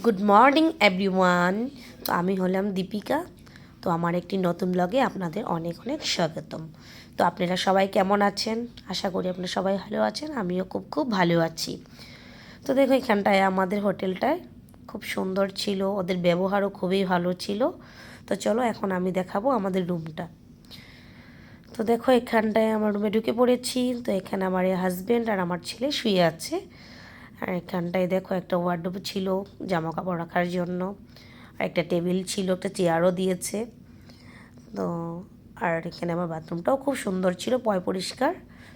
Good morning everyone. তো আমি হলাম দীপিকা। তো আমার একটি নতুন ব্লগে আপনাদের অনেক অনেক স্বাগতম। তো আপনারা সবাই কেমন আছেন? আশা করি আপনারা সবাই ভালো আছেন। আমিও খুব খুব ভালো আছি। তো দেখো এখানটায় আমাদের হোটেলটায় খুব সুন্দর ছিল, ওদের ব্যবহারও খুবই ভালো ছিল। তো চলো এখন আমি দেখাবো আমাদের রুমটা। তো দেখো এখানটায় আমার রুমে ঢুকে পড়েছি। তো এখানে আমার হাজব্যান্ড আর আমার ছেলে শুয়ে আছে। আর এখানটায় দেখো একটা ওয়ার্ডরোব ছিল জামা কাপড় রাখার জন্য, আর একটা টেবিল ছিল, একটা চেয়ারও দিয়েছে। তো আর এখানে আমার বাথরুমটাও খুব সুন্দর ছিল, পয় পরিষ্কার।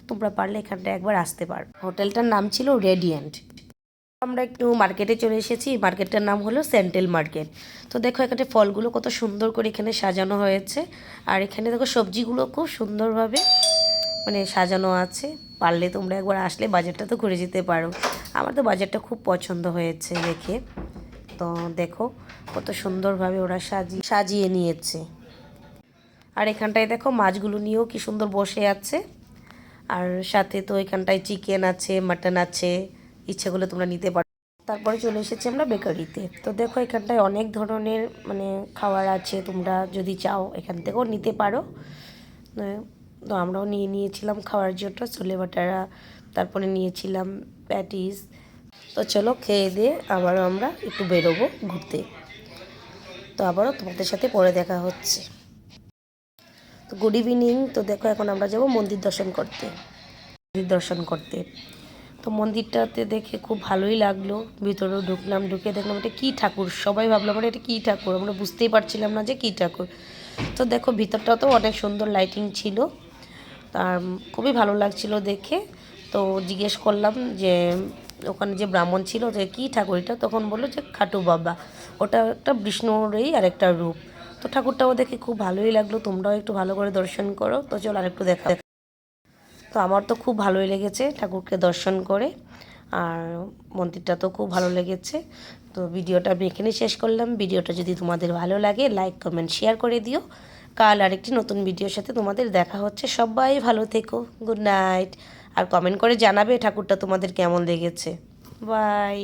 তোমরা পারলে এখানটায় একবার আসতে পারো। হোটেলটার নাম ছিল রেডিয়েন্ট। আমরা একটু মার্কেটে চলে এসেছি। মার্কেটটার নাম হলো সেন্ট্রাল মার্কেট। তো দেখো এখানে ফলগুলো কত সুন্দর করে এখানে সাজানো হয়েছে। আর এখানে দেখো সবজিগুলো খুব সুন্দরভাবে সাজানো আছে। পারলে তোমরা একবার আসলে বাজারটা তো ঘুরে যেতে পারো। আমার তো বাজারটা খুব পছন্দ হয়েছে দেখে। তো দেখো কত সুন্দরভাবে ওরা সাজিয়ে নিয়েছে। আর এখানটায় দেখো মাছগুলো নিয়েও কি সুন্দর বসে আছে। আর সাথে তো এখানটায় চিকেন আছে, মাটন আছে, ইচ্ছেগুলো তোমরা নিতে পারো। তারপরে চলে এসেছি আমরা বেকারিতে। তো দেখো এখানটায় অনেক ধরনের খাবার আছে, তোমরা যদি চাও এখান থেকেও নিতে পারো। তো আমরাও নিয়েছিলাম খাওয়ার জন্য ছোলে ভাটারা, তারপরে নিয়েছিলাম প্যাটিস। তো চলো খেয়ে দিয়ে আবারও আমরা একটু বেরোবো ঘুরতে। তো আবারও তোমাদের সাথে পরে দেখা হচ্ছে। তো গুড ইভিনিং। তো দেখো এখন আমরা যাব মন্দির দর্শন করতে। তো মন্দিরটাতে দেখে খুব ভালোই লাগলো। ভিতরেও ঢুকলাম, ঢুকে দেখলাম এটা কী ঠাকুর। সবাই ভাবলাম এটা কী ঠাকুর, আমরা বুঝতেই পারছিলাম না যে কী ঠাকুর। তো দেখো ভিতরটাও তো অনেক সুন্দর লাইটিং ছিল, আর খুবই ভালো লাগছিল দেখে। তো জিজ্ঞেস করলাম যে ওখানে যে ব্রাহ্মণ ছিল যে কী ঠাকুর এটা, তখন বললো যে খাটু বাবা, ওটা একটা বিষ্ণুরই আর একটা রূপ। তো ঠাকুরটাও দেখে খুব ভালোই লাগলো। তোমরাও একটু ভালো করে দর্শন করো। তো চলো আরেকটু দেখা। তো আমার তো খুব ভালোই লেগেছে ঠাকুরকে দর্শন করে, আর মন্দিরটা তো খুব ভালো লেগেছে। তো ভিডিওটা আমি এখানেই শেষ করলাম। ভিডিওটা যদি তোমাদের ভালো লাগে লাইক কমেন্ট শেয়ার করে দিও। কাল আরেকটি নতুন ভিডিওর সাথে তোমাদের দেখা হচ্ছে। সবাই ভালো থেকো, গুড নাইট। আর কমেন্ট করে জানাবে ঠাকুরটা তোমাদের কেমন লেগেছে। বাই।